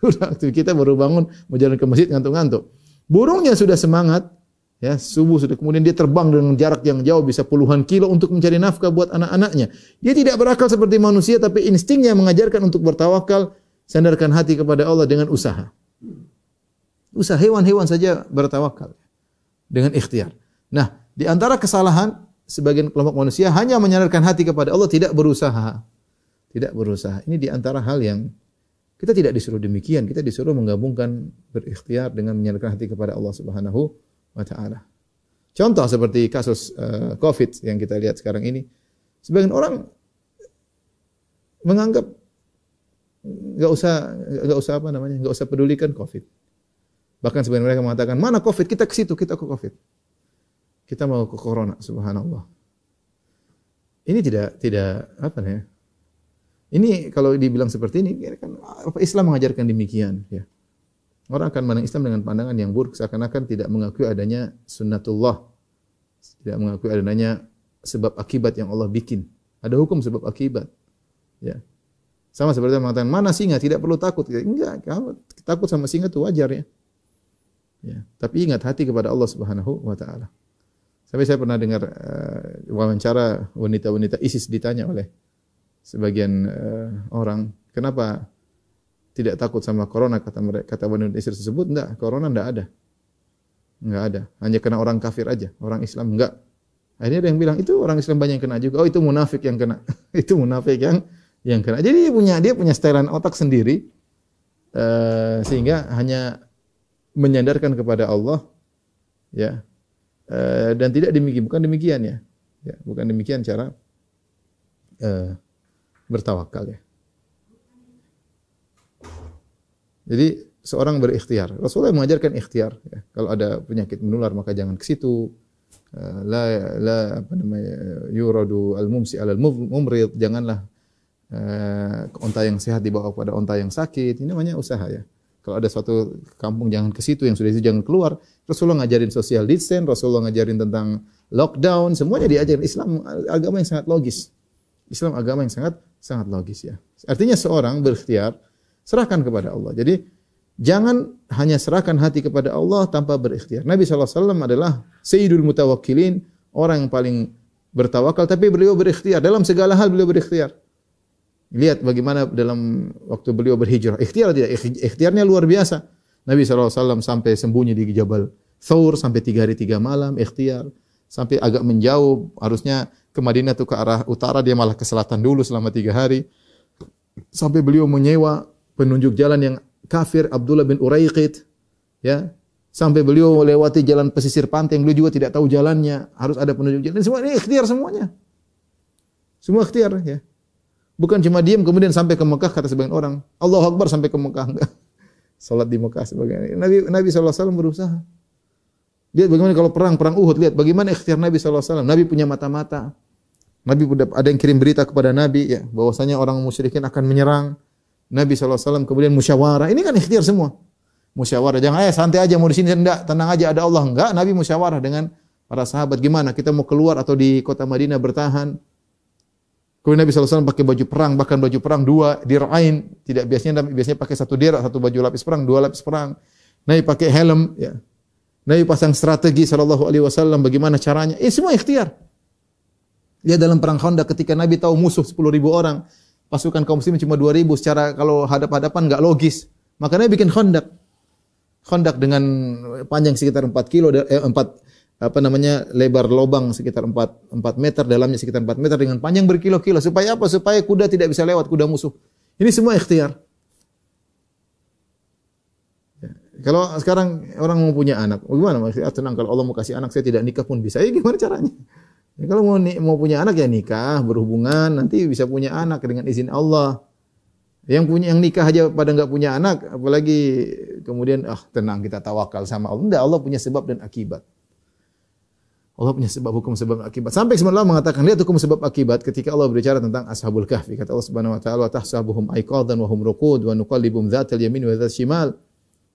Sudah aktif. Kita baru bangun mau jalan ke masjid ngantuk-ngantuk. Burungnya sudah semangat. Ya, subuh sudah, kemudian dia terbang dengan jarak yang jauh bisa puluhan kilo untuk mencari nafkah buat anak-anaknya. Dia tidak berakal seperti manusia, tapi instingnya mengajarkan untuk bertawakal, sandarkan hati kepada Allah dengan usaha. Usaha hewan-hewan saja bertawakal dengan ikhtiar. Nah, di antara kesalahan sebagian kelompok manusia hanya menyandarkan hati kepada Allah, tidak berusaha. Tidak berusaha. Ini di antara hal yang kita tidak disuruh demikian. Kita disuruh menggabungkan berikhtiar dengan menyandarkan hati kepada Allah Subhanahu wa ta'ala. Contoh seperti kasus COVID yang kita lihat sekarang ini. Sebagian orang menganggap enggak usah pedulikan COVID. Bahkan sebagian mereka mengatakan, mana COVID? Kita ke situ, kita ke COVID. Kita mau ke corona, subhanallah. Ini tidak apa ya? Ini kalau dibilang seperti ini, kan Islam mengajarkan demikian, ya. Orang akan memandang Islam dengan pandangan yang buruk, seakan-akan tidak mengakui adanya sunnatullah, tidak mengakui adanya sebab akibat yang Allah bikin. Ada hukum sebab akibat, ya. Sama seperti yang mengatakan, mana singa, tidak perlu takut. Enggak, kamu takut sama singa itu wajar, ya. Ya. Tapi ingat hati kepada Allah Subhanahu wa taala. Sampai saya pernah dengar wawancara wanita-wanita ISIS ditanya oleh sebagian orang, kenapa tidak takut sama corona, kata wanita ISIS tersebut, enggak, corona enggak ada. Hanya kena orang kafir aja, orang Islam enggak. Akhirnya ada yang bilang, itu orang Islam banyak yang kena juga. Oh, itu munafik yang kena. Itu munafik yang kena. Jadi dia punya setelan otak sendiri, sehingga hanya menyandarkan kepada Allah, ya, dan tidak demikian, bukan demikian, ya, bukan demikian cara bertawakal, ya. Jadi seorang berikhtiar. Rasulullah mengajarkan ikhtiar, ya. Kalau ada penyakit menular maka jangan ke situ. Yuradu al-mumsi alal mumrid. Janganlah onta yang sehat dibawa kepada onta yang sakit. Ini namanya usaha, ya. Kalau ada suatu kampung jangan ke situ, yang sudah itu jangan keluar. Rasulullah ngajarin social distance, Rasulullah ngajarin tentang lockdown, semuanya diajarin. Islam agama yang sangat logis. Islam agama yang sangat logis, ya. Artinya seorang berikhtiar, serahkan kepada Allah. Jadi jangan hanya serahkan hati kepada Allah tanpa berikhtiar. Nabi SAW adalah sayyidul mutawakkilin, orang yang paling bertawakal, tapi beliau berikhtiar. Dalam segala hal beliau berikhtiar. Lihat bagaimana dalam waktu beliau berhijrah. Ikhtiar tidak? Ikhtiarnya luar biasa. Nabi SAW sampai sembunyi di Jabal Thawr, sampai 3 hari 3 malam, ikhtiar. Sampai agak menjauh, harusnya ke Madinah itu ke arah utara, dia malah ke selatan dulu selama 3 hari. Sampai beliau menyewa penunjuk jalan yang kafir, Abdullah bin Uraiqid, ya. Sampai beliau melewati jalan pesisir pantai yang beliau juga tidak tahu jalannya, harus ada penunjuk jalan. Semua ini ikhtiar semuanya. Semua ikhtiar, ya. Bukan cuma diam kemudian sampai ke Mekah, kata sebagian orang, Allahu Akbar sampai ke Mekah, enggak. Salat di Mekah sebagainya. Nabi SAW berusaha. Lihat bagaimana kalau perang Uhud, lihat bagaimana ikhtiar Nabi SAW. Nabi punya mata-mata. Nabi ada yang kirim berita kepada Nabi ya, bahwasanya orang musyrikin akan menyerang. Nabi SAW kemudian musyawarah. Ini kan ikhtiar semua. Musyawarah. Jangan santai aja mau di sini, enggak, tenang aja ada Allah. Enggak, Nabi musyawarah dengan para sahabat, gimana kita mau keluar atau di kota Madinah bertahan. Kemudian Nabi SAW pakai baju perang, bahkan baju perang 2 dir'ain. Tidak biasanya pakai 1 dir'ah, 1 baju lapis perang, 2 lapis perang. Nabi pakai helm ya. Nabi pasang strategi sallallahu alaihi wasallam bagaimana caranya. Semua ikhtiar. Dia dalam perang Khandaq ketika Nabi tahu musuh 10.000 orang, pasukan kaum muslimin cuma 2.000, secara kalau hadap-hadapan enggak logis. Maka Nabi bikin Khandaq. Khandaq dengan panjang sekitar 4 kilo, lebar lubang sekitar 4 meter, dalamnya sekitar 4 meter dengan panjang berkilo-kilo. Supaya apa? Supaya kuda tidak bisa lewat, kuda musuh. Ini semua ikhtiar. Kalau sekarang orang mau punya anak, gimana? Tenang, kalau Allah mau kasih anak, saya tidak nikah pun bisa. Gimana caranya? Ya, kalau mau punya anak ya nikah, berhubungan, nanti bisa punya anak dengan izin Allah. Yang nikah aja pada enggak punya anak, apalagi kemudian tenang kita tawakal sama Allah. Enggak, Allah punya sebab dan akibat. Allah punya sebab, hukum sebab dan akibat. Sampai sebenarnya Allah mengatakan lihat hukum sebab akibat ketika Allah berbicara tentang Ashabul Kahfi. Kata Allah Subhanahu wa taala, "Wa tahsabuhum aiqadan wa hum ruqud wa nuqallibum dzatal yamin wa dzatal shimal."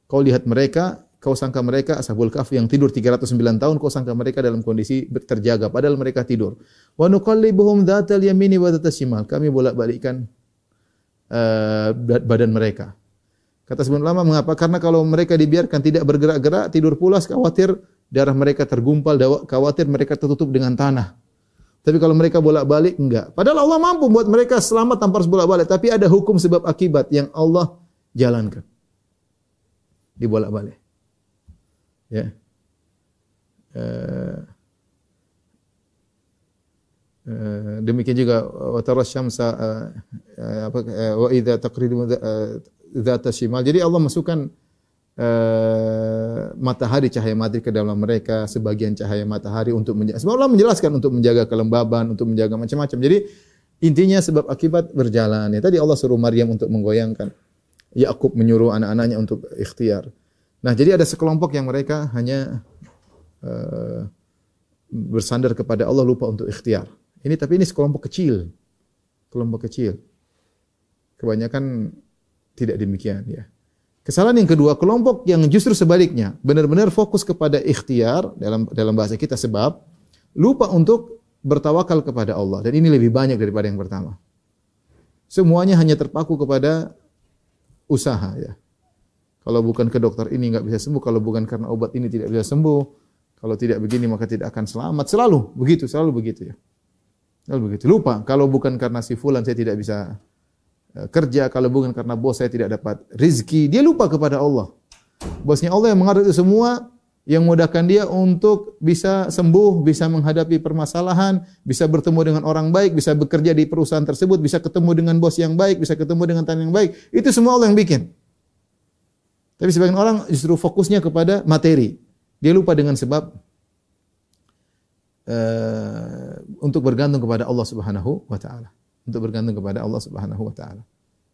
Kau lihat mereka, kau sangka mereka Ashabul Kahfi yang tidur 309 tahun, kau sangka mereka dalam kondisi terjaga, padahal mereka tidur. Wa nuqallibuhum dzatal yamini wa dzatal shimal. Kami bolak-balikkan badan mereka. Kata sebagian ulama, mengapa? Karena kalau mereka dibiarkan tidak bergerak-gerak, tidur pulas, khawatir darah mereka tergumpal, khawatir mereka tertutup dengan tanah. Tapi kalau mereka bolak-balik, enggak. Padahal Allah mampu buat mereka selamat tanpa harus bolak-balik. Tapi ada hukum sebab akibat yang Allah jalankan. Dibolak-balik. Ya. Demikian juga wa taras syamsa wa idza taqridu dzata shimal. Jadi Allah masukkan matahari, cahaya matahari ke dalam mereka, sebagian cahaya matahari untuk Allah menjelaskan untuk menjaga kelembaban, untuk menjaga macam-macam. Jadi intinya sebab akibat berjalan. Ya, tadi Allah suruh Maryam untuk menggoyangkan. Yakub menyuruh anak-anaknya untuk ikhtiar. Nah, jadi ada sekelompok yang mereka hanya bersandar kepada Allah, lupa untuk ikhtiar. Tapi ini sekelompok kecil. Kelompok kecil. Kebanyakan tidak demikian ya. Kesalahan yang kedua, kelompok yang justru sebaliknya, benar-benar fokus kepada ikhtiar dalam bahasa kita sebab lupa untuk bertawakal kepada Allah, dan ini lebih banyak daripada yang pertama. Semuanya hanya terpaku kepada usaha ya. Kalau bukan ke dokter ini enggak bisa sembuh, kalau bukan karena obat ini tidak bisa sembuh, kalau tidak begini maka tidak akan selamat. Selalu begitu ya. Selalu begitu. Lupa, kalau bukan karena si fulan saya tidak bisa kerja, kalau bukan karena bos saya tidak dapat rizki. Dia lupa kepada Allah. Bosnya Allah yang mengatur itu semua, yang memudahkan dia untuk bisa sembuh, bisa menghadapi permasalahan, bisa bertemu dengan orang baik, bisa bekerja di perusahaan tersebut, bisa ketemu dengan bos yang baik, bisa ketemu dengan tamu yang baik. Itu semua Allah yang bikin. Tapi sebagian orang justru fokusnya kepada materi. Dia lupa dengan sebab untuk bergantung kepada Allah Subhanahu wa taala. Untuk bergantung kepada Allah Subhanahu wa taala.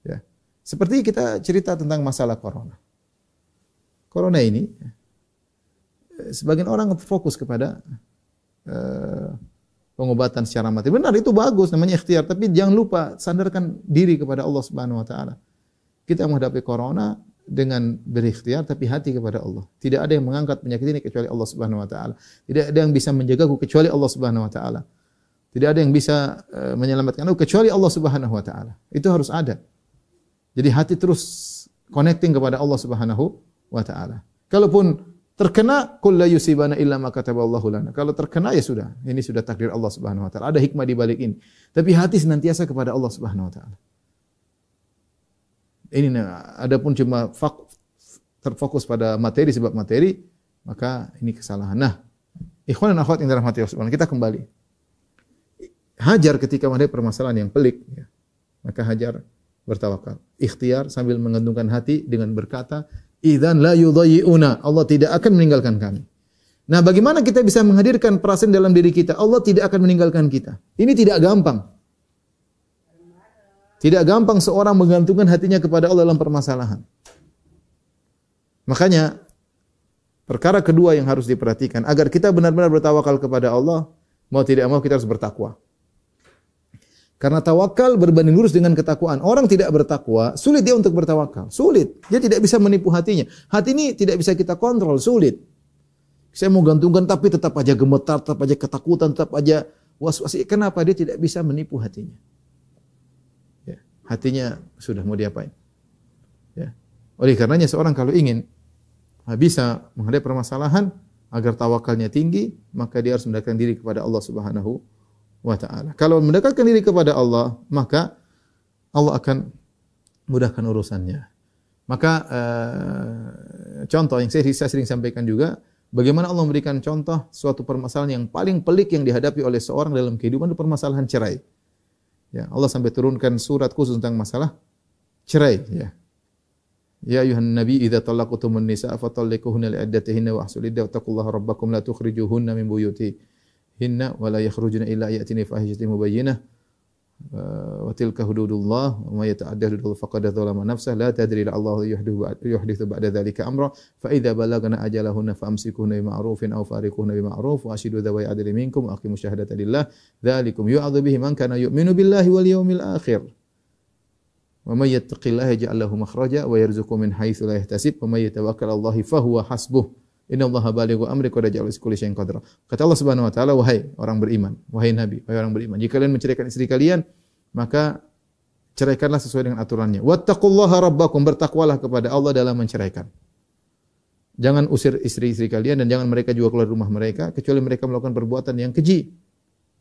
Ya. Seperti kita cerita tentang masalah corona. Corona ini sebagian orang fokus kepada pengobatan secara materi. Benar, itu bagus, namanya ikhtiar, tapi jangan lupa sandarkan diri kepada Allah Subhanahu wa taala. Kita menghadapi corona dengan berikhtiar, tapi hati kepada Allah. Tidak ada yang mengangkat penyakit ini kecuali Allah Subhanahu wa taala. Tidak ada yang bisa menjagaku kecuali Allah Subhanahu wa taala. Tidak ada yang bisa menyelamatkan aku kecuali Allah Subhanahu wa taala. Itu harus ada. Jadi hati terus connecting kepada Allah Subhanahu wa taala. Kalaupun terkena, qul la yusibana illa ma kataballahu lana. Kalau terkena ya sudah, ini sudah takdir Allah Subhanahu wa taala. Ada hikmah di balik ini. Tapi hati senantiasa kepada Allah Subhanahu wa taala. Ini adapun cuma terfokus pada materi sebab materi, maka ini kesalahan. Nah, ikhwan dan akhwat yang dalam hati Allah Subhanahu, kita kembali. Hajar ketika menghadapi permasalahan yang pelik, ya, maka Hajar bertawakal. Ikhtiar sambil menggantungkan hati dengan berkata, "Idzan la yudayyi'una." Allah tidak akan meninggalkan kami. Nah, bagaimana kita bisa menghadirkan perasaan dalam diri kita? Allah tidak akan meninggalkan kita. Ini tidak gampang. Tidak gampang seorang menggantungkan hatinya kepada Allah dalam permasalahan. Makanya perkara kedua yang harus diperhatikan agar kita benar-benar bertawakal kepada Allah, mau tidak mau kita harus bertakwa. Karena tawakal berbanding lurus dengan ketakwaan. Orang tidak bertakwa, sulit dia untuk bertawakal. Sulit. Dia tidak bisa menipu hatinya. Hati ini tidak bisa kita kontrol, sulit. Saya mau gantungkan tapi tetap aja gemetar, tetap aja ketakutan, tetap aja was-was. Kenapa dia tidak bisa menipu hatinya? Ya, hatinya sudah mau diapain? Ya. Oleh karenanya seorang kalau ingin bisa menghadapi permasalahan agar tawakalnya tinggi, maka dia harus mendekatkan diri kepada Allah Subhanahu wa ta'ala. Kalau mendekatkan diri kepada Allah, maka Allah akan mudahkan urusannya. Maka contoh yang saya sering sampaikan juga, bagaimana Allah memberikan contoh suatu permasalahan yang paling pelik yang dihadapi oleh seorang dalam kehidupan itu permasalahan cerai. Ya, Allah sampai turunkan surat khusus tentang masalah cerai, ya. Ya ayuhan nabi idza talaqtumun nisaa fatalliquhunna li'iddatihinna wa ahsul iddah wattaqullaha rabbakum la tukhrijuhunna min buyutihinna wa la yakhrujuna illa ya'tina fahishatin mubayyinah wa tilka hududullah wa may yata'adda hududallah faqad dzalama nafsahu la tadri la Allah yuhdithu ba'da dzalika amra fa idza balagna ajalahunna famsikuhunna bima'rufin aw fariquhunna bima'ruf wa ashidu dzawi adli minkum wa aqimus syahadata lillah dzalikum yu'adzu bihi man kana yu'minu billahi wal yawmil akhir. Wa may yattaqillaha yaj'al lahu makhraja wa yarzuqhu min haitsu la yahtasib wa may yatawakkal 'ala Allahi fa huwa hasbuh. Innallaha balighu amri qad ja'ala likulli syai'in qadra. Kata Allah Subhanahu wa taala, wahai orang beriman, wahai nabi, wahai orang beriman, jika kalian menceraikan istri kalian, maka ceraikanlah sesuai dengan aturannya. Wattaqullaha rabbakum, bertakwalah kepada Allah dalam menceraikan. Jangan usir istri-istri kalian dan jangan mereka juga keluar rumah mereka kecuali mereka melakukan perbuatan yang keji.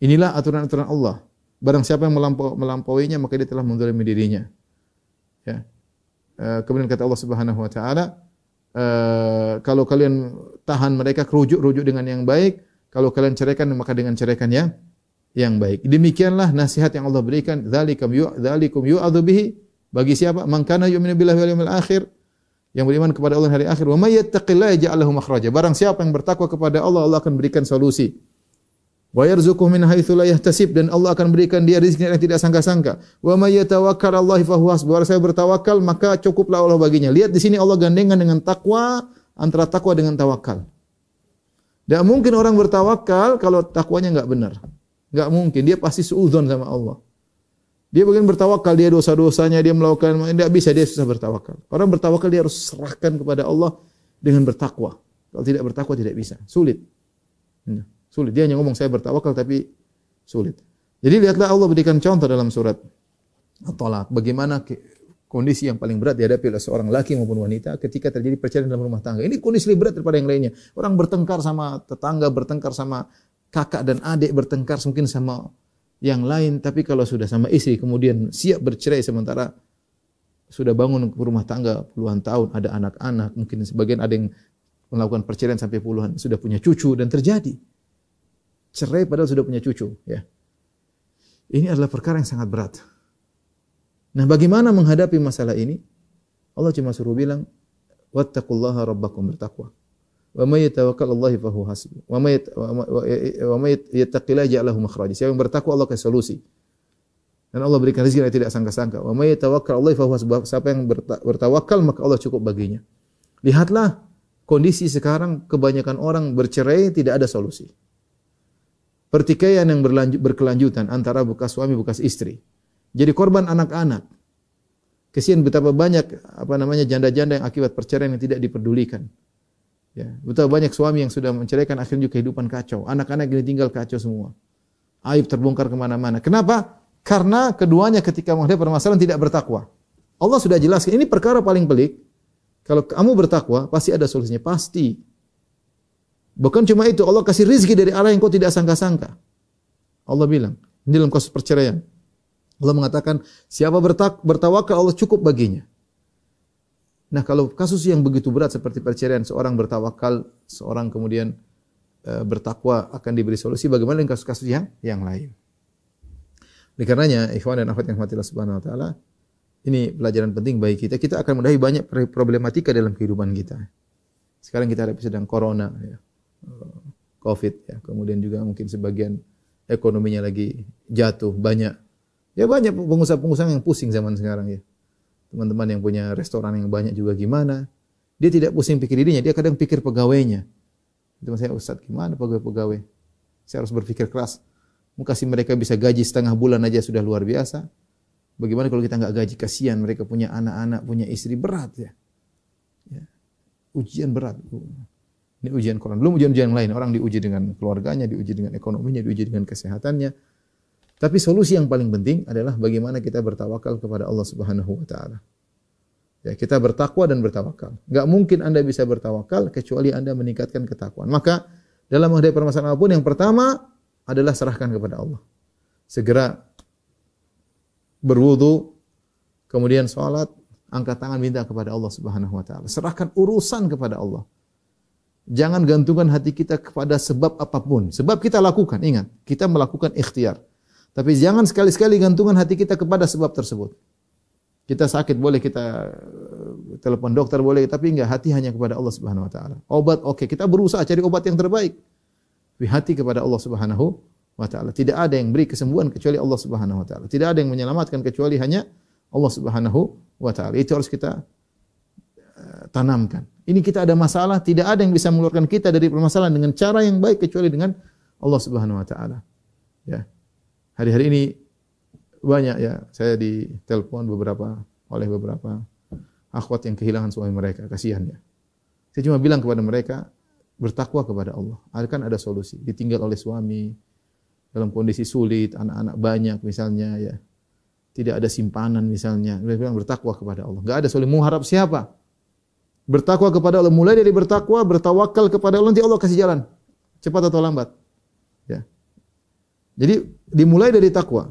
Inilah aturan-aturan Allah. Barang siapa yang melampauinya maka dia telah menzalimi dirinya. Ya. Kemudian kata Allah Subhanahu wa taala, kalau kalian tahan mereka rujuk dengan yang baik, kalau kalian ceraikan maka dengan ceraikan yang baik. Demikianlah nasihat yang Allah berikan, dzalikum yu'adzu bihi, bagi siapa? Man kana yu'minu billahi wal yawmil akhir, yang beriman kepada Allah hari akhir. Wa may yattaqillaha yaj'al lahu makhraja. Barang siapa yang bertakwa kepada Allah, Allah akan berikan solusi. Wa yarzuquhu min haitsu la yahtasib, dan Allah akan berikan dia rezeki yang tidak sangka-sangka. Wa may yatawakkal 'ala Allahi fa huwa hasbuh. Barang siapa bertawakal maka cukuplah Allah baginya. Lihat di sini Allah gandengan dengan takwa, antara takwa dengan tawakal. Tidak mungkin orang bertawakal kalau takwanya enggak benar. Enggak mungkin, dia pasti suudzon sama Allah. Dia bagian bertawakal, dia dosa-dosanya, dia melakukan, tidak bisa, dia susah bertawakal. Orang bertawakal dia harus serahkan kepada Allah dengan bertakwa. Kalau tidak bertakwa tidak bisa, sulit. Sulit. Dia hanya ngomong saya bertawakal tapi sulit. Jadi lihatlah Allah berikan contoh dalam surat At-Talaq. Bagaimana kondisi yang paling berat dihadapi oleh seorang laki maupun wanita ketika terjadi perceraian dalam rumah tangga. Ini kondisi lebih berat daripada yang lainnya. Orang bertengkar sama tetangga, bertengkar sama kakak dan adik, bertengkar mungkin sama yang lain. Tapi kalau sudah sama istri kemudian siap bercerai sementara sudah bangun rumah tangga puluhan tahun, ada anak-anak, mungkin sebagian ada yang melakukan perceraian sampai puluhan, sudah punya cucu dan terjadi. Cerai padahal sudah punya cucu, ya. Ini adalah perkara yang sangat berat. Nah, bagaimana menghadapi masalah ini? Allah cuma suruh bilang, wattaqullaha rabbakum, bertakwa. Wa may yatawakkal 'ala Allahi fa huwa hasbuh. Wa may yattaqillaha yaj'al lahu makhraja. Siapa yang bertakwa Allah kasih solusi. Dan Allah berikan rezeki yang tidak sangka-sangka. Wa may yatawakkal 'ala Allahi fa huwa hasbuh. Siapa yang bertawakal maka Allah cukup baginya. Lihatlah kondisi sekarang, kebanyakan orang bercerai tidak ada solusi. Pertikaian yang berkelanjutan antara bekas suami bekas istri. Jadi korban anak-anak. Kesian betapa banyak janda-janda yang akibat perceraian yang tidak diperdulikan. Ya, betapa banyak suami yang sudah menceraikan akhirnya juga kehidupan kacau. Anak-anak ini tinggal kacau semua. Aib terbongkar kemana-mana. Kenapa? Karena keduanya ketika menghadapi permasalahan tidak bertakwa. Allah sudah jelaskan ini perkara paling pelik. Kalau kamu bertakwa pasti ada solusinya, pasti. Bukan cuma itu, Allah kasih rizki dari arah yang kau tidak sangka-sangka. Allah bilang, ini dalam kasus perceraian. Allah mengatakan, siapa bertawakal Allah cukup baginya. Nah, kalau kasus yang begitu berat seperti perceraian, seorang bertawakal, seorang kemudian bertakwa akan diberi solusi, bagaimana dengan kasus-kasus yang lain? Oleh karenanya, ikhwan dan akhwat yang dirahmati Allah Subhanahu wa taala, ini pelajaran penting bagi kita. Kita akan menghadapi banyak problematika dalam kehidupan kita. Sekarang kita hadapi sedang corona, ya. Covid, ya. Kemudian juga mungkin sebagian ekonominya lagi jatuh, banyak pengusaha-pengusaha yang pusing zaman sekarang, ya. Teman-teman yang punya restoran yang banyak juga gimana. Dia tidak pusing pikir dirinya, dia kadang pikir pegawainya. Itu maksudnya, Ustaz, gimana pegawai-pegawai? Saya harus berpikir keras. Mau kasih mereka bisa gaji setengah bulan aja sudah luar biasa. Bagaimana kalau kita nggak gaji? Kasihan mereka punya anak-anak, punya istri, berat ya. Ujian berat. Ini ujian Quran. Belum ujian-ujian lain. Orang diuji dengan keluarganya, diuji dengan ekonominya, diuji dengan kesehatannya. Tapi solusi yang paling penting adalah bagaimana kita bertawakal kepada Allah Subhanahu wa taala. Ya, kita bertakwa dan bertawakal. Enggak mungkin Anda bisa bertawakal kecuali Anda meningkatkan ketakwaan. Maka dalam menghadapi permasalahan apapun, yang pertama adalah serahkan kepada Allah. Segera berwudu, kemudian salat, angkat tangan minta kepada Allah Subhanahu wa taala. Serahkan urusan kepada Allah. Jangan gantungkan hati kita kepada sebab apapun. Sebab kita lakukan, ingat, kita melakukan ikhtiar. Tapi jangan sekali-sekali gantungkan hati kita kepada sebab tersebut. Kita sakit boleh kita telepon dokter boleh, tapi enggak, hati hanya kepada Allah Subhanahu wa taala. Obat oke, kita berusaha cari obat yang terbaik. Tapi hati kepada Allah Subhanahu wa taala. Tidak ada yang beri kesembuhan kecuali Allah Subhanahu wa taala. Tidak ada yang menyelamatkan kecuali hanya Allah Subhanahu wa taala. Itu harus kita tanamkan. Ini kita ada masalah, tidak ada yang bisa mengeluarkan kita dari permasalahan dengan cara yang baik kecuali dengan Allah Subhanahu wa taala. Ya. Hari-hari ini banyak ya, saya ditelepon oleh beberapa akhwat yang kehilangan suami mereka, kasihan ya. Saya cuma bilang kepada mereka, bertakwa kepada Allah. Akan ada solusi. Ditinggal oleh suami dalam kondisi sulit, anak-anak banyak misalnya ya. Tidak ada simpanan misalnya. Mereka bilang bertakwa kepada Allah. Enggak ada solusi. Mau harap siapa? Bertakwa kepada Allah, mulai dari bertakwa, bertawakal kepada Allah, nanti Allah kasih jalan. Cepat atau lambat. Ya. Jadi dimulai dari takwa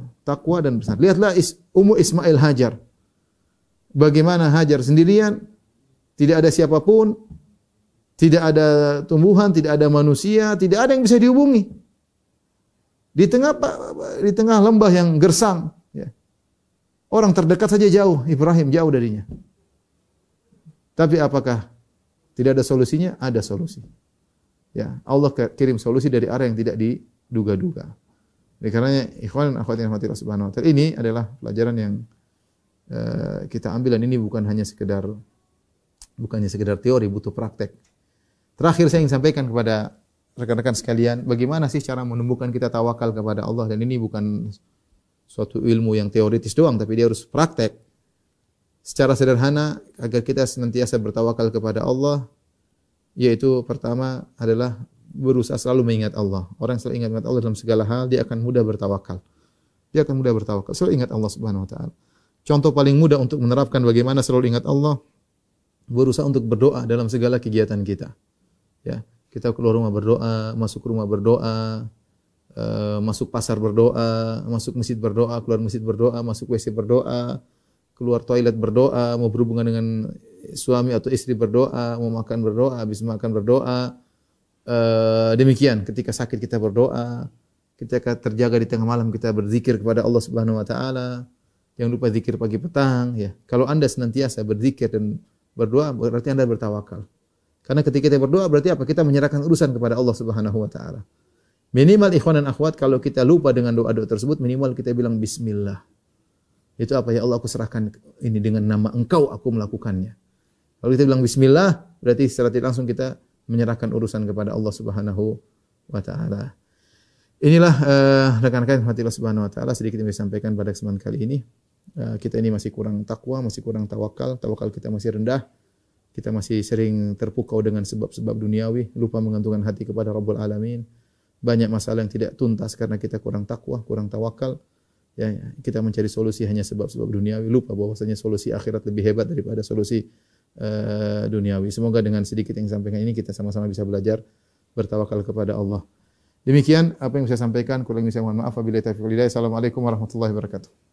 dan bersandar. Lihatlah Ummu Ismail Hajar. Bagaimana Hajar sendirian, tidak ada siapapun, tidak ada tumbuhan, tidak ada manusia, tidak ada yang bisa dihubungi. Di tengah lembah yang gersang, ya. Orang terdekat saja jauh, Ibrahim jauh darinya. Tapi apakah tidak ada solusinya? Ada solusi. Ya, Allah kirim solusi dari arah yang tidak diduga-duga. Oleh karenanya, ikhwan dan akhwat yang dirahmati Allah Subhanahu wa taala, ini adalah pelajaran yang kita ambil, dan ini bukannya sekedar teori, butuh praktek. Terakhir saya ingin sampaikan kepada rekan-rekan sekalian, bagaimana sih cara menumbuhkan kita tawakal kepada Allah, dan ini bukan suatu ilmu yang teoritis doang, tapi dia harus praktek. Secara sederhana agar kita senantiasa bertawakal kepada Allah, yaitu pertama adalah berusaha selalu mengingat Allah. Orang yang selalu ingat Allah dalam segala hal, dia akan mudah bertawakal. Selalu ingat Allah Subhanahu wa taala. Contoh paling mudah untuk menerapkan bagaimana selalu ingat Allah, berusaha untuk berdoa dalam segala kegiatan kita. Ya, kita keluar rumah berdoa, masuk rumah berdoa, masuk pasar berdoa, masuk masjid berdoa, keluar masjid berdoa, masuk WC berdoa, keluar toilet berdoa, mau berhubungan dengan suami atau istri berdoa, mau makan berdoa, habis makan berdoa. Demikian ketika sakit kita berdoa, ketika terjaga di tengah malam kita berzikir kepada Allah Subhanahu wa taala. Jangan lupa zikir pagi petang ya. Kalau Anda senantiasa berzikir dan berdoa, berarti Anda bertawakal. Karena ketika kita berdoa berarti apa? Kita menyerahkan urusan kepada Allah Subhanahu wa taala. Minimal ikhwan dan akhwat, kalau kita lupa dengan doa-doa tersebut, minimal kita bilang bismillah. Itu apa? Ya Allah, aku serahkan ini dengan nama Engkau, aku melakukannya. Kalau kita bilang bismillah, berarti secara tidak langsung kita menyerahkan urusan kepada Allah Subhanahu wa taala. Inilah rekan-rekan hati Allah Subhanahu wa taala, sedikit yang saya sampaikan pada kesempatan kali ini. Kita ini masih kurang takwa, masih kurang tawakal kita masih rendah. Kita masih sering terpukau dengan sebab-sebab duniawi, lupa menggantungkan hati kepada Rabbul Alamin. Banyak masalah yang tidak tuntas karena kita kurang takwa, kurang tawakal. Ya, kita mencari solusi hanya sebab-sebab duniawi, lupa bahwasanya solusi akhirat lebih hebat daripada solusi duniawi. Semoga dengan sedikit yang sampaikan ini kita sama-sama bisa belajar bertawakal kepada Allah. Demikian apa yang saya sampaikan, kurang lebih saya mohon maaf. Wabillahi taufiq wal hidayah. Assalamualaikum warahmatullahi wabarakatuh.